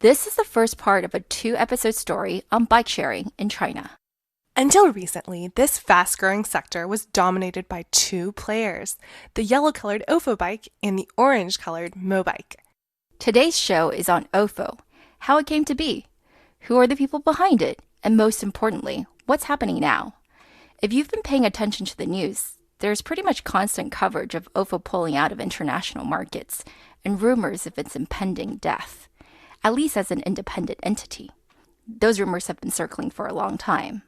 This is the first part of a 2-episode story on bike sharing in China. Until recently, this fast-growing sector was dominated by two players, the yellow-colored OFO bike and the orange-colored Mobike. Today's show is on OFO, how it came to be, who are the people behind it, and most importantly, what's happening now. If you've been paying attention to the news, there's pretty much constant coverage of OFO pulling out of international markets and rumors of its impending death, at least as an independent entity. Those rumors have been circling for a long time.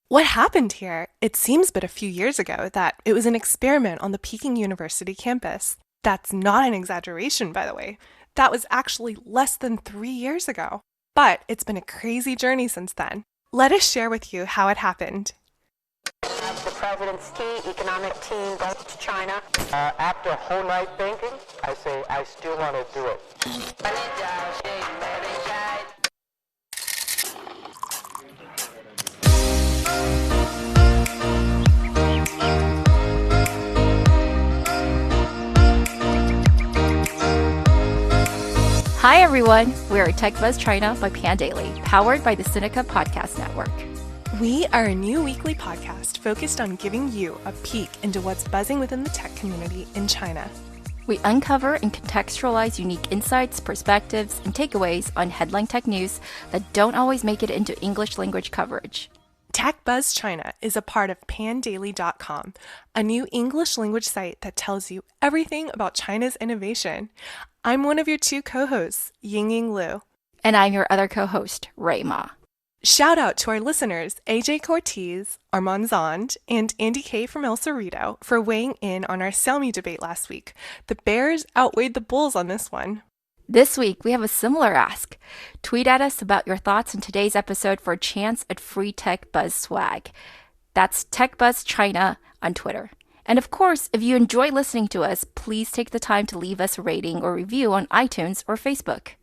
What happened here? It seems but a few years ago that it was an experiment on the Peking University campus. That's not an exaggeration, by the way. That was actually less than 3 years ago. But it's been a crazy journey since then. Let us share with you how it happened. The president's key economic team goes to China. After a whole night thinking, I say I still want to do it. Hi everyone, we're Tech Buzz China by Pandaily, powered by the Sinica Podcast Network. We are a new weekly podcast focused on giving you a peek into what's buzzing within the tech community in China. We uncover and contextualize unique insights, perspectives, and takeaways on headline tech news that don't always make it into English language coverage. Tech Buzz China is a part of Pandaily.com, a new English language site that tells you everything about China's innovation. I'm one of your two co-hosts, Ying-Ying Liu. And I'm your other co-host, Ray Ma. Shout out to our listeners, AJ Cortez, Armand Zond, and Andy K. from El Cerrito for weighing in on our Xiaomi debate last week. The Bears outweighed the Bulls on this one. This week, we have a similar ask. Tweet at us about your thoughts on today's episode for a chance at free Tech Buzz swag. That's Tech Buzz China on Twitter. And of course, if you enjoy listening to us, please take the time to leave us a rating or review on iTunes or Facebook.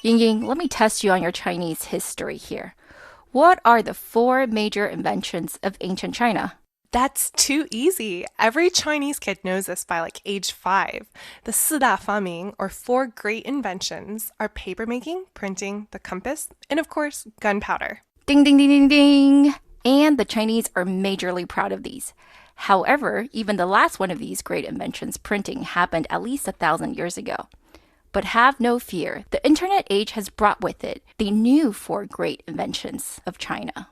Ying-Ying, let me test you on your Chinese history here. What are the 4 major inventions of ancient China? That's too easy. Every Chinese kid knows this by age 5. The 4大发明, or Four Great Inventions, are papermaking, printing, the compass, and of course, gunpowder. Ding, ding, ding, ding, ding! And the Chinese are majorly proud of these. However, even the last one of these great inventions, printing, happened at least 1,000 years ago. But have no fear, the internet age has brought with it the new 4 great inventions of China.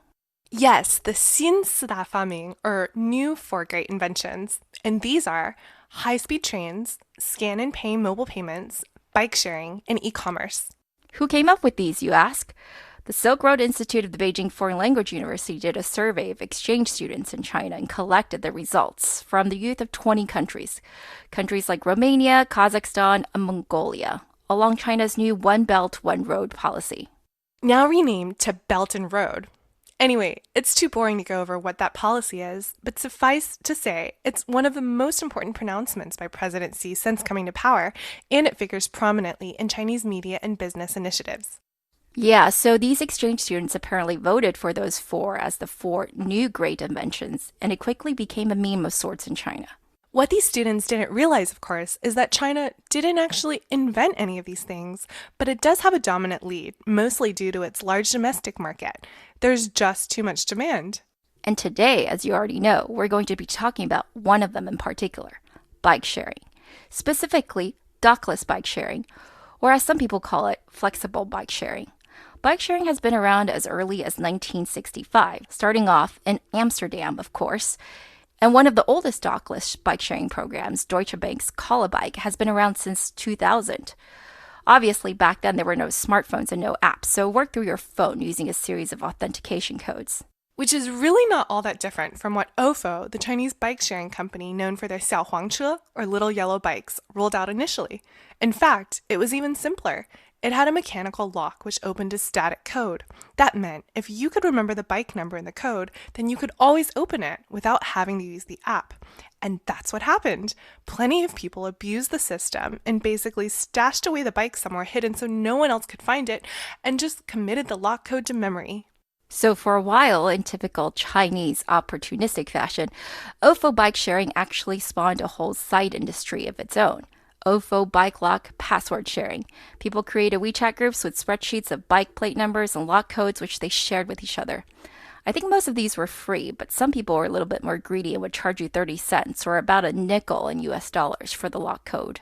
Yes, the 新四大发明, or new 4 great inventions. And these are high-speed trains, scan and pay mobile payments, bike sharing, and e-commerce. Who came up with these, you ask? The Silk Road Institute of the Beijing Foreign Language University did a survey of exchange students in China and collected the results from the youth of 20 countries. Countries like Romania, Kazakhstan, and Mongolia, along China's new One Belt, One Road policy. Now renamed to Belt and Road. Anyway, it's too boring to go over what that policy is, but suffice to say, it's one of the most important pronouncements by President Xi since coming to power, and it figures prominently in Chinese media and business initiatives. Yeah, so these exchange students apparently voted for those 4 as the 4 new great inventions, and it quickly became a meme of sorts in China. What these students didn't realize, of course, is that China didn't actually invent any of these things, but it does have a dominant lead, mostly due to its large domestic market. There's just too much demand. And today, as you already know, we're going to be talking about one of them in particular, bike sharing. Specifically, dockless bike sharing, or as some people call it, flexible bike sharing. Bike sharing has been around as early as 1965, starting off in Amsterdam, of course. And one of the oldest dockless bike-sharing programs, Deutsche Bank's Call a Bike, has been around since 2000. Obviously, back then there were no smartphones and no apps, so work through your phone using a series of authentication codes. Which is really not all that different from what OFO, the Chinese bike-sharing company known for their 小黄车, or little yellow bikes, rolled out initially. In fact, it was even simpler. It had a mechanical lock which opened a static code. That meant if you could remember the bike number in the code, then you could always open it without having to use the app. And that's what happened. Plenty of people abused the system and basically stashed away the bike somewhere hidden so no one else could find it and just committed the lock code to memory. So for a while, in typical Chinese opportunistic fashion, OFO bike sharing actually spawned a whole side industry of its own. OFO bike lock password sharing. People created WeChat groups with spreadsheets of bike plate numbers and lock codes which they shared with each other. I think most of these were free, but some people were a little bit more greedy and would charge you 30 cents or about a nickel in US dollars for the lock code.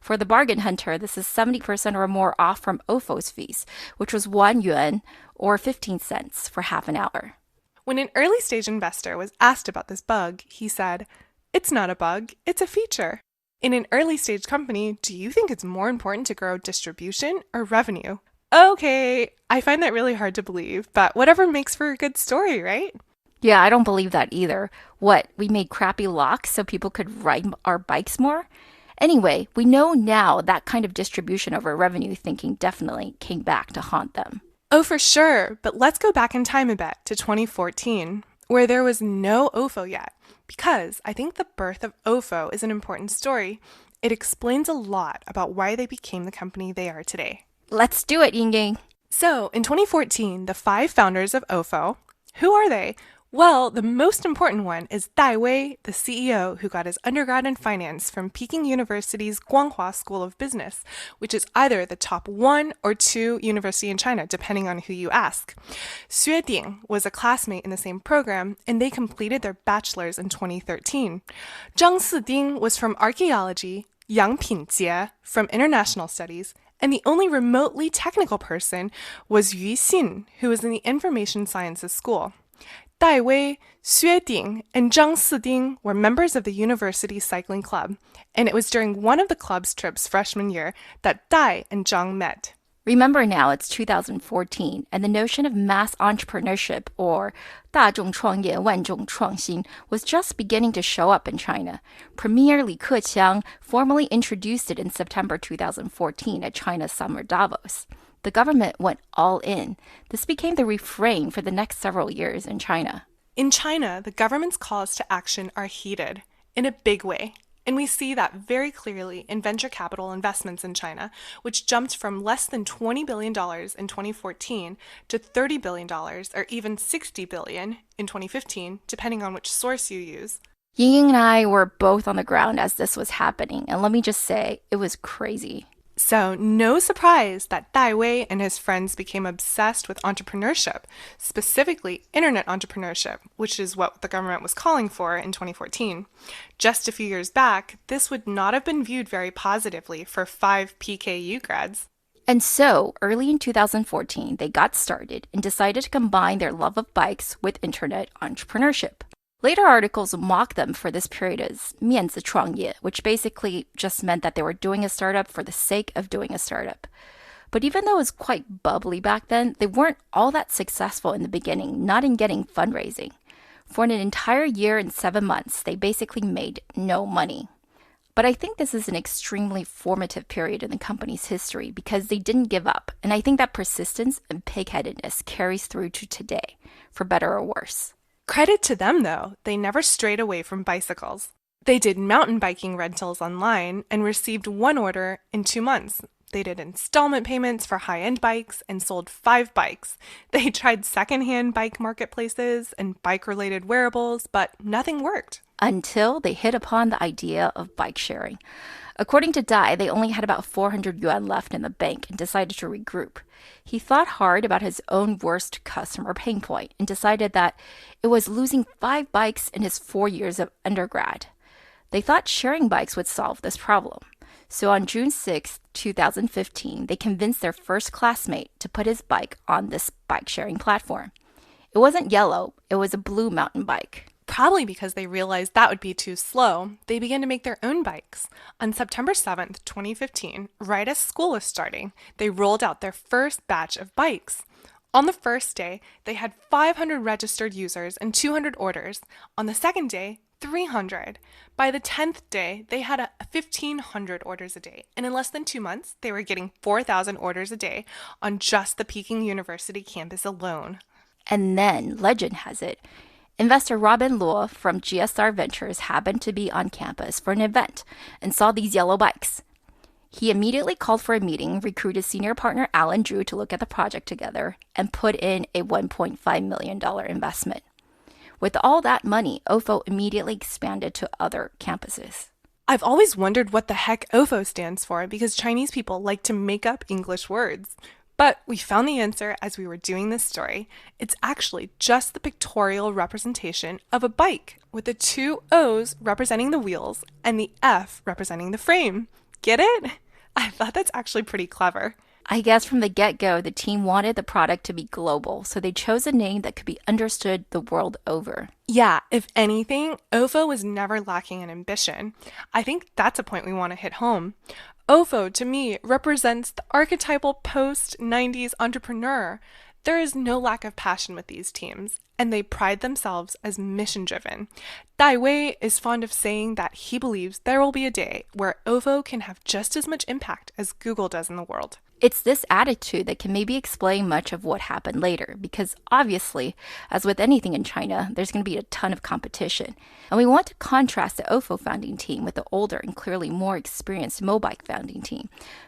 For the bargain hunter, this is 70% or more off from OFO's fees, which was 1 yuan or 15 cents for half an hour. When an early stage investor was asked about this bug, he said, "It's not a bug, it's a feature." In an early stage company, do you think it's more important to grow distribution or revenue? Okay, I find that really hard to believe, but whatever makes for a good story, right? Yeah, I don't believe that either. What, we made crappy locks so people could ride our bikes more? Anyway, we know now that kind of distribution over revenue thinking definitely came back to haunt them. Oh, for sure, but let's go back in time a bit to 2014, where there was no OFO yet, because I think the birth of OFO is an important story. It explains a lot about why they became the company they are today. Let's do it, Ying-Ying. So, in 2014, the 5 founders of OFO, who are they? Well, the most important one is Dai Wei, the CEO who got his undergrad in finance from Peking University's Guanghua School of Business, which is either the top 1 or 2 university in China, depending on who you ask. Xue Ding was a classmate in the same program, and they completed their bachelor's in 2013. Zhang Siding was from archaeology, Yang Pinjie from international studies, and the only remotely technical person was Yu Xin, who was in the information sciences school. Dai Wei, Xue Ding, and Zhang Siding were members of the university cycling club, and it was during one of the club's trips freshman year that Dai and Zhang met. Remember now, it's 2014, and the notion of mass entrepreneurship, or 大众创业万众创新, was just beginning to show up in China. Premier Li Keqiang formally introduced it in September 2014 at China's Summer Davos. The government went all in. This became the refrain for the next several years in China. In China, the government's calls to action are heated, in a big way. And we see that very clearly in venture capital investments in China, which jumped from less than $20 billion in 2014 to $30 billion or even $60 billion in 2015, depending on which source you use. Ying and I were both on the ground as this was happening, and let me just say, it was crazy. So, no surprise that Dai Wei and his friends became obsessed with entrepreneurship, specifically internet entrepreneurship, which is what the government was calling for in 2014. Just a few years back, this would not have been viewed very positively for 5 PKU grads. And so, early in 2014, they got started and decided to combine their love of bikes with internet entrepreneurship. Later articles mocked them for this period as 面子创业, which basically just meant that they were doing a startup for the sake of doing a startup. But even though it was quite bubbly back then, they weren't all that successful in the beginning, not in getting fundraising. For an entire year and 7 months, they basically made no money. But I think this is an extremely formative period in the company's history because they didn't give up, and I think that persistence and pig-headedness carries through to today, for better or worse. Credit to them, though, they never strayed away from bicycles. They did mountain biking rentals online and received 1 order in 2 months. They did installment payments for high-end bikes and sold 5 bikes. They tried secondhand bike marketplaces and bike-related wearables, but nothing worked. Until they hit upon the idea of bike sharing. According to Dai, they only had about 400 yuan left in the bank and decided to regroup. He thought hard about his own worst customer pain point and decided that it was losing 5 bikes in his 4 years of undergrad. They thought sharing bikes would solve this problem. So on June 6, 2015, they convinced their first classmate to put his bike on this bike sharing platform. It wasn't yellow, it was a blue mountain bike. Probably because they realized that would be too slow, they began to make their own bikes. On September 7th, 2015, right as school was starting, they rolled out their first batch of bikes. On the first day, they had 500 registered users and 200 orders. On the second day, 300. By the 10th day, they had 1,500 orders a day. And in less than 2 months, they were getting 4,000 orders a day on just the Peking University campus alone. And then, legend has it, investor Robin Luo from GSR Ventures happened to be on campus for an event and saw these yellow bikes. He immediately called for a meeting, recruited senior partner Alan Drew to look at the project together, and put in a $1.5 million investment. With all that money, OFO immediately expanded to other campuses. I've always wondered what the heck OFO stands for because Chinese people like to make up English words. But we found the answer as we were doing this story. It's actually just the pictorial representation of a bike with the two O's representing the wheels and the F representing the frame. Get it? I thought that's actually pretty clever. I guess from the get-go, the team wanted the product to be global, so they chose a name that could be understood the world over. Yeah, if anything, OFO was never lacking in ambition. I think that's a point we want to hit home. OFO, to me, represents the archetypal post-90s entrepreneur. There is no lack of passion with these teams, and they pride themselves as mission-driven. Dai Wei is fond of saying that he believes there will be a day where OFO can have just as much impact as Google does in the world. It's this attitude that can maybe explain much of what happened later, because obviously, as with anything in China, there's going to be a ton of competition. And we want to contrast the OFO founding team with the older and clearly more experienced Mobike founding team,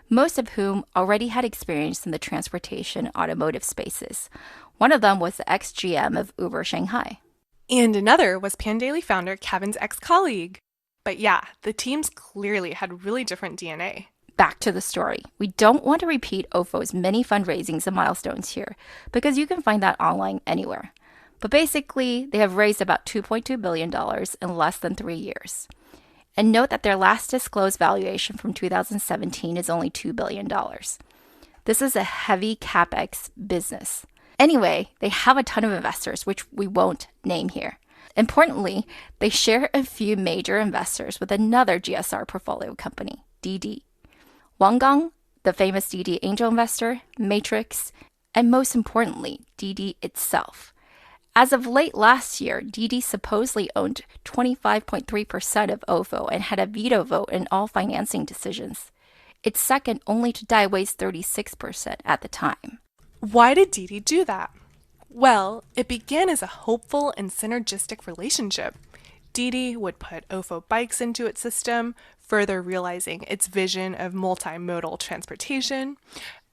most of whom already had experience in the transportation and automotive spaces. One of them was the ex-GM of Uber Shanghai. And another was Pandaily founder Kevin's ex-colleague. But yeah, the teams clearly had really different DNA. Back to the story. We don't want to repeat OFO's many fundraisings and milestones here because you can find that online anywhere. But basically, they have raised about $2.2 billion in less than 3 years. And note that their last disclosed valuation from 2017 is only $2 billion. This is a heavy capex business. Anyway, they have a ton of investors, which we won't name here. Importantly, they share a few major investors with another GSR portfolio company, DD. Wangang, the famous DD angel investor, Matrix, and most importantly, DD itself. As of late last year, DD supposedly owned 25.3% of OFO and had a veto vote in all financing decisions. It's second only to Dai Wei's 36% at the time. Why did DD do that? Well, it began as a hopeful and synergistic relationship. DD would put OFO bikes into its system, further realizing its vision of multimodal transportation.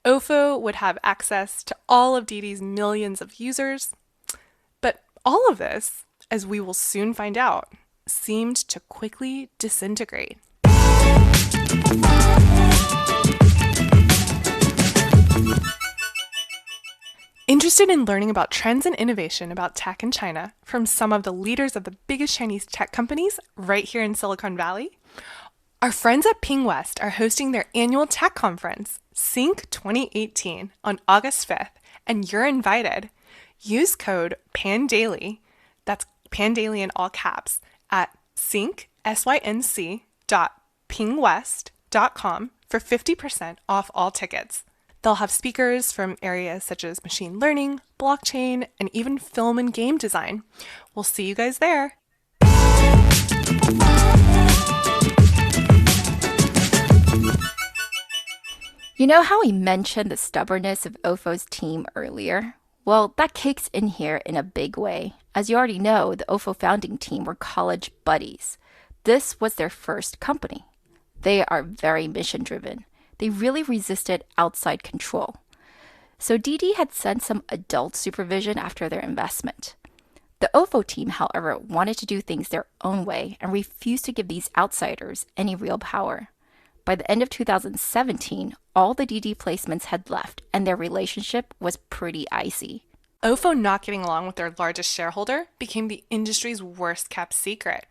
OFO would have access to all of DD's millions of users. But all of this, as we will soon find out, seemed to quickly disintegrate. Interested in learning about trends and innovation about tech in China from some of the leaders of the biggest Chinese tech companies right here in Silicon Valley? Our friends at Ping West are hosting their annual tech conference, Sync 2018, on August 5th, and you're invited. Use code PANDAILY, that's PANDAILY in all caps, at sync.pingwest.com for 50% off all tickets. They'll have speakers from areas such as machine learning, blockchain, and even film and game design. We'll see you guys there. You know how we mentioned the stubbornness of OFO's team earlier? Well, that kicks in here in a big way. As you already know, the OFO founding team were college buddies. This was their first company. They are very mission-driven. They really resisted outside control. So DD had sent some adult supervision after their investment. The OFO team, however, wanted to do things their own way and refused to give these outsiders any real power. By the end of 2017, all the DD placements had left and their relationship was pretty icy. OFO not getting along with their largest shareholder became the industry's worst-kept secret.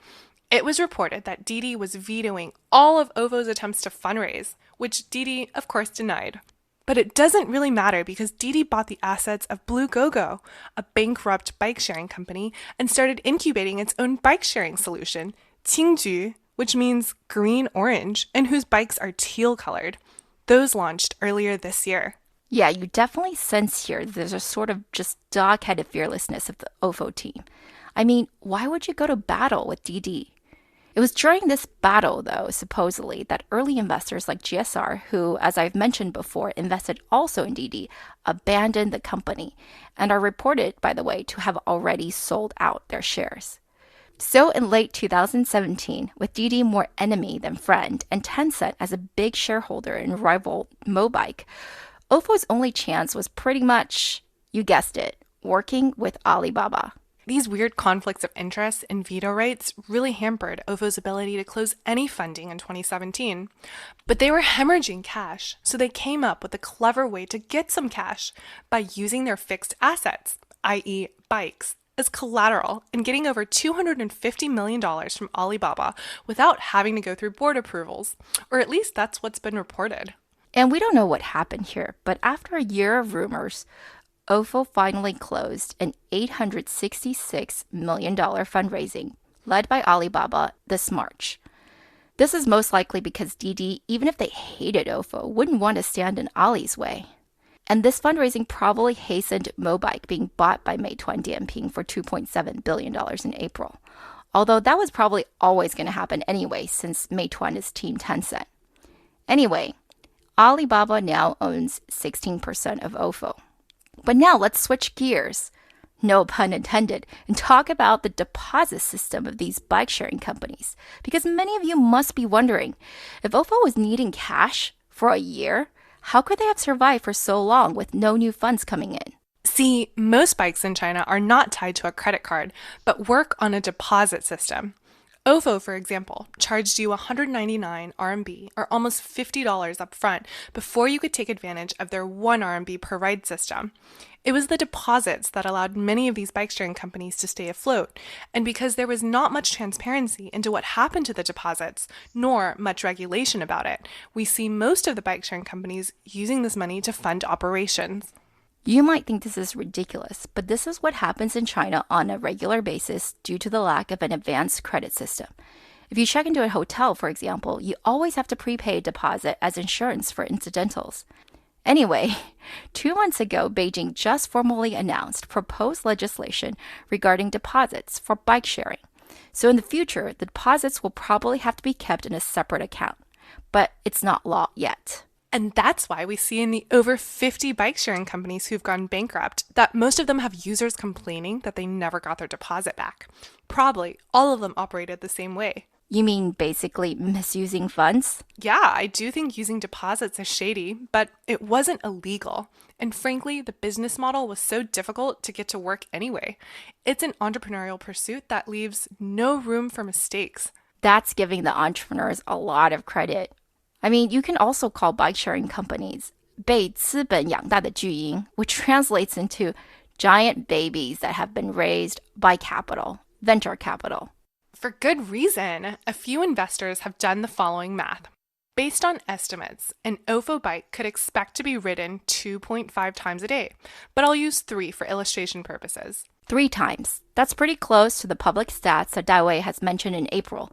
It was reported that DD was vetoing all of OFO's attempts to fundraise, which DD, of course, denied. But it doesn't really matter because DD bought the assets of Blue Gogo, a bankrupt bike-sharing company, and started incubating its own bike-sharing solution, Qingju, which means green-orange, and whose bikes are teal-colored. Those launched earlier this year. Yeah, you definitely sense here there's a sort of just dog-headed fearlessness of the OFO team. I mean, why would you go to battle with DD? It was during this battle, though, supposedly, that early investors like GSR, who, as I've mentioned before, invested also in DD, abandoned the company and are reported, by the way, to have already sold out their shares. So in late 2017, with Didi more enemy than friend and Tencent as a big shareholder in rival Mobike, OFO's only chance was pretty much, you guessed it, working with Alibaba. These weird conflicts of interest and veto rights really hampered OFO's ability to close any funding in 2017. But they were hemorrhaging cash, so they came up with a clever way to get some cash by using their fixed assets, i.e. bikes, as collateral and getting over $250 million from Alibaba without having to go through board approvals, or at least that's what's been reported. And we don't know what happened here, but after a year of rumors, OFO finally closed an $866 million fundraising led by Alibaba this March. This is most likely because Didi, even if they hated OFO, wouldn't want to stand in Ali's way. And this fundraising probably hastened Mobike being bought by Meituan Dianping for $2.7 billion in April. Although that was probably always going to happen anyway, since Meituan is Team Tencent. Anyway, Alibaba now owns 16% of OFO. But now let's switch gears, no pun intended, and talk about the deposit system of these bike-sharing companies. Because many of you must be wondering, if OFO was needing cash for a year, how could they have survived for so long with no new funds coming in? See, most bikes in China are not tied to a credit card, but work on a deposit system. OFO, for example, charged you 199 RMB, or almost $50 up front, before you could take advantage of their 1 RMB per ride system. It was the deposits that allowed many of these bike-sharing companies to stay afloat, and because there was not much transparency into what happened to the deposits, nor much regulation about it, we see most of the bike-sharing companies using this money to fund operations. You might think this is ridiculous, but this is what happens in China on a regular basis due to the lack of an advanced credit system. If you check into a hotel, for example, you always have to prepay a deposit as insurance for incidentals. Anyway, 2 months ago, Beijing just formally announced proposed legislation regarding deposits for bike sharing. So in the future, the deposits will probably have to be kept in a separate account, but it's not law yet. And that's why we see in the over 50 bike-sharing companies who've gone bankrupt that most of them have users complaining that they never got their deposit back. Probably all of them operated the same way. You mean basically misusing funds? Yeah, I do think using deposits is shady, but it wasn't illegal. And frankly, the business model was so difficult to get to work anyway. It's an entrepreneurial pursuit that leaves no room for mistakes. That's giving the entrepreneurs a lot of credit. I mean, you can also call bike-sharing companies 被资本养大的巨婴, which translates into giant babies that have been raised by capital, venture capital. For good reason. A few investors have done the following math. Based on estimates, an OFO bike could expect to be ridden 2.5 times a day, but I'll use 3 for illustration purposes. 3 times. That's pretty close to the public stats that Daiwei has mentioned in April,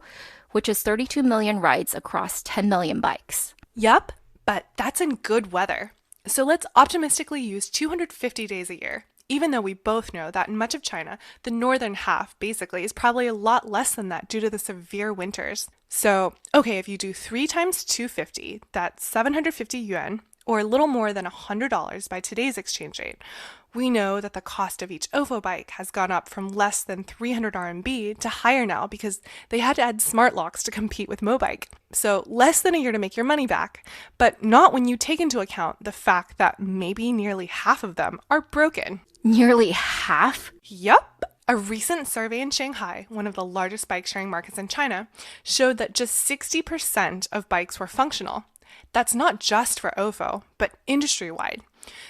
which is 32 million rides across 10 million bikes. Yup, but that's in good weather. So let's optimistically use 250 days a year, even though we both know that in much of China, the northern half basically is probably a lot less than that due to the severe winters. So, okay, if you do 3 times 250, that's 750 yuan, or a little more than $100 by today's exchange rate. We know that the cost of each OFO bike has gone up from less than 300 RMB to higher now because they had to add smart locks to compete with Mobike. So less than a year to make your money back, but not when you take into account the fact that maybe nearly half of them are broken. Nearly half? Yup. A recent survey in Shanghai, one of the largest bike-sharing markets in China, showed that just 60% of bikes were functional. That's not just for OFO, but industry-wide.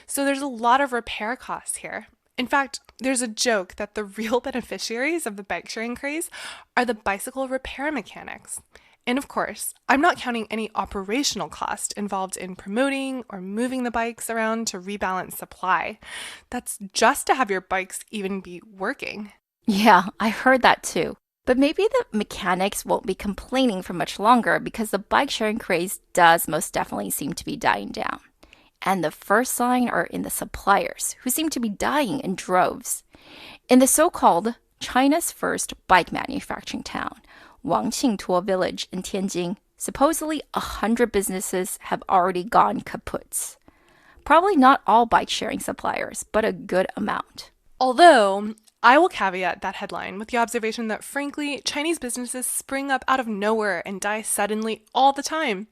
So there's a lot of repair costs here. In fact, there's a joke that the real beneficiaries of the bike-sharing craze are the bicycle repair mechanics. And of course, I'm not counting any operational cost involved in promoting or moving the bikes around to rebalance supply. That's just to have your bikes even be working. Yeah, I heard that too. But maybe the mechanics won't be complaining for much longer because the bike-sharing craze does most definitely seem to be dying down. And the first sign are in the suppliers, who seem to be dying in droves. In the so-called China's first bike manufacturing town, Wangqingtuo village in Tianjin, supposedly 100 businesses have already gone kaput. Probably not all bike-sharing suppliers, but a good amount. Although, I will caveat that headline with the observation that, frankly, Chinese businesses spring up out of nowhere and die suddenly all the time.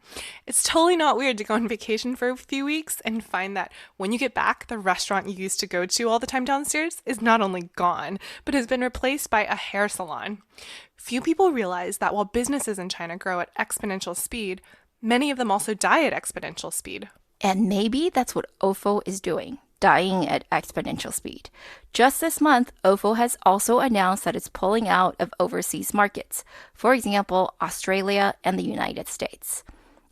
It's totally not weird to go on vacation for a few weeks and find that when you get back, the restaurant you used to go to all the time downstairs is not only gone, but has been replaced by a hair salon. Few people realize that while businesses in China grow at exponential speed, many of them also die at exponential speed. And maybe that's what OFO is doing, dying at exponential speed. Just this month, OFO has also announced that it's pulling out of overseas markets, for example, Australia and the United States.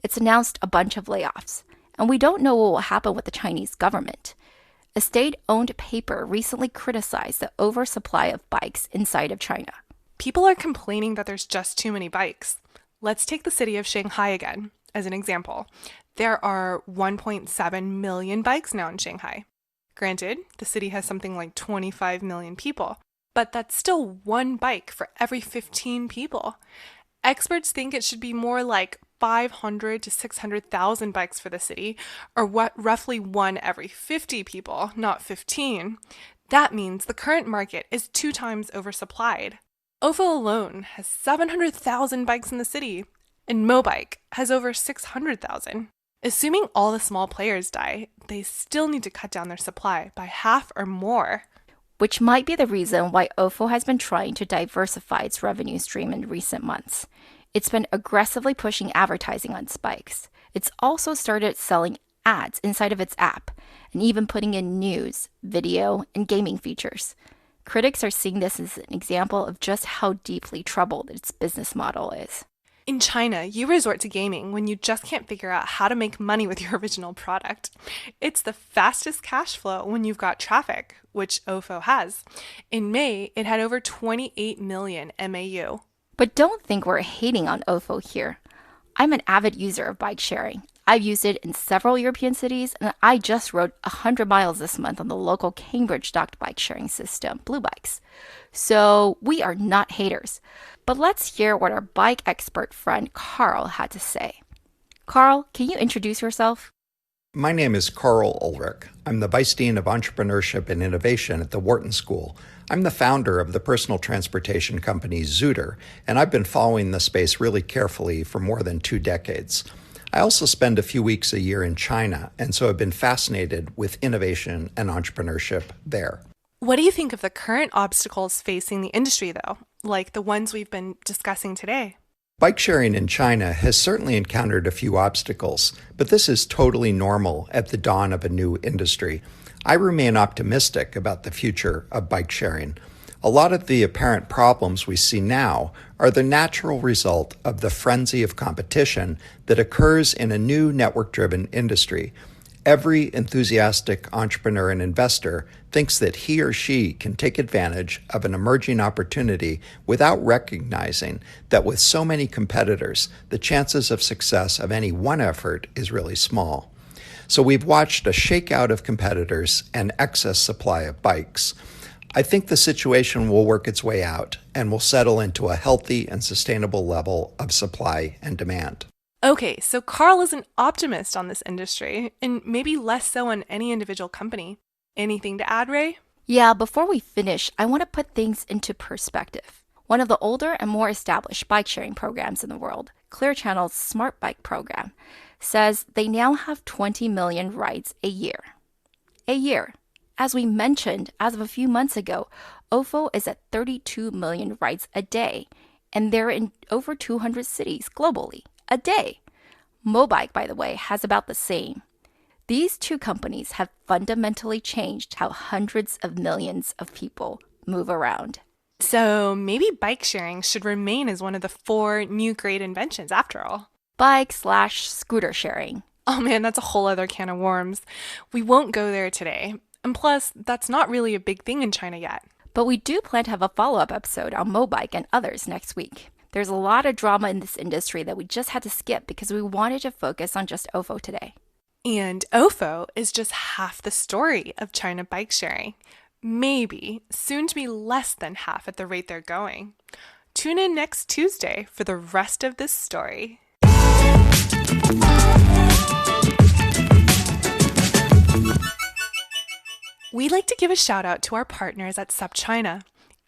It's announced a bunch of layoffs, and we don't know what will happen with the Chinese government. A state-owned paper recently criticized the oversupply of bikes inside of China. People are complaining that there's just too many bikes. Let's take the city of Shanghai again as an example. There are 1.7 million bikes now in Shanghai. Granted, the city has something like 25 million people, but that's still one bike for every 15 people. Experts think it should be more like 500 to 600,000 bikes for the city, or roughly one every 50 people, not 15. That means the current market is 2 times oversupplied. OFO alone has 700,000 bikes in the city, and Mobike has over 600,000. Assuming all the small players die, they still need to cut down their supply by half or more. Which might be the reason why OFO has been trying to diversify its revenue stream in recent months. It's been aggressively pushing advertising on its bikes. It's also started selling ads inside of its app, and even putting in news, video, and gaming features. Critics are seeing this as an example of just how deeply troubled its business model is. In China, you resort to gaming when you just can't figure out how to make money with your original product. It's the fastest cash flow when you've got traffic, which OFO has. In May, it had over 28 million MAU. But don't think we're hating on OFO here. I'm an avid user of bike sharing. I've used it in several European cities, and I just rode 100 miles this month on the local Cambridge-docked bike sharing system, Blue Bikes. So we are not haters. But let's hear what our bike expert friend Karl had to say. Karl, can you introduce yourself? My name is Karl Ulrich. I'm the Vice Dean of Entrepreneurship and Innovation at the Wharton School. I'm the founder of the personal transportation company Zooter, and I've been following the space really carefully for more than 2 decades. I also spend a few weeks a year in China, and so I've been fascinated with innovation and entrepreneurship there. What do you think of the current obstacles facing the industry, though, like the ones we've been discussing today? Bike sharing in China has certainly encountered a few obstacles, but this is totally normal at the dawn of a new industry. I remain optimistic about the future of bike sharing. A lot of the apparent problems we see now are the natural result of the frenzy of competition that occurs in a new network-driven industry. Every enthusiastic entrepreneur and investor thinks that he or she can take advantage of an emerging opportunity without recognizing that with so many competitors, the chances of success of any one effort is really small. So we've watched a shakeout of competitors and excess supply of bikes. I think the situation will work its way out and will settle into a healthy and sustainable level of supply and demand. Okay, so Karl is an optimist on this industry, and maybe less so on any individual company. Anything to add, Ray? Yeah, before we finish, I want to put things into perspective. One of the older and more established bike sharing programs in the world, Clear Channel's Smart Bike program, says they now have 20 million rides a year. A year. As we mentioned, as of a few months ago, OFO is at 32 million rides a day, and they're in over 200 cities globally. A day. Mobike, by the way, has about the same. These two companies have fundamentally changed how hundreds of millions of people move around. So maybe bike sharing should remain as one of the 4 new great inventions after all. Bike/scooter sharing. Oh man, that's a whole other can of worms. We won't go there today. And plus, that's not really a big thing in China yet. But we do plan to have a follow-up episode on Mobike and others next week. There's a lot of drama in this industry that we just had to skip because we wanted to focus on just OFO today. And OFO is just half the story of China bike sharing. Maybe, soon to be less than half at the rate they're going. Tune in next Tuesday for the rest of this story. We'd like to give a shout out to our partners at SupChina.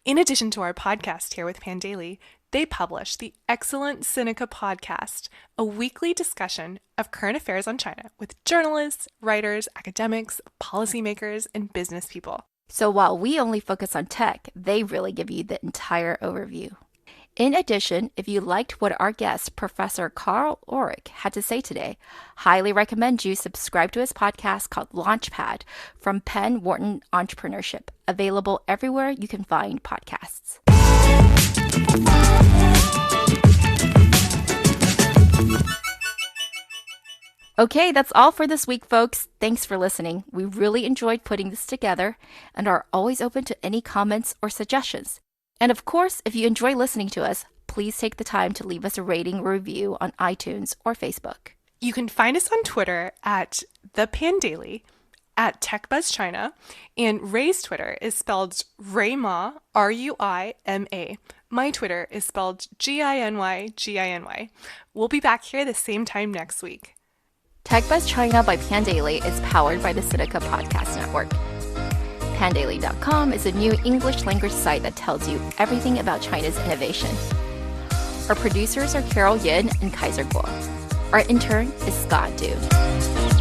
In addition to our podcast here with Pandaily, they publish the excellent Sinica podcast, a weekly discussion of current affairs on China with journalists, writers, academics, policymakers, and business people. So while we only focus on tech, they really give you the entire overview. In addition, if you liked what our guest, Professor Karl Ulrich, had to say today, highly recommend you subscribe to his podcast called Launchpad from Penn Wharton Entrepreneurship, available everywhere you can find podcasts. Okay, that's all for this week, folks. Thanks for listening. We really enjoyed putting this together and are always open to any comments or suggestions. And of course, if you enjoy listening to us, please take the time to leave us a rating or review on iTunes or Facebook. You can find us on Twitter at The Pandaily, at TechBuzzChina, and Ray's Twitter is spelled Rayma, R-U-I-M-A. My Twitter is spelled G-I-N-Y. We'll be back here the same time next week. TechBuzz China by Pandaily is powered by the Sinica Podcast Network. Pandaily.com is a new English language site that tells you everything about China's innovation. Our producers are Carol Yin and Kaiser Kuo. Our intern is Scott Du.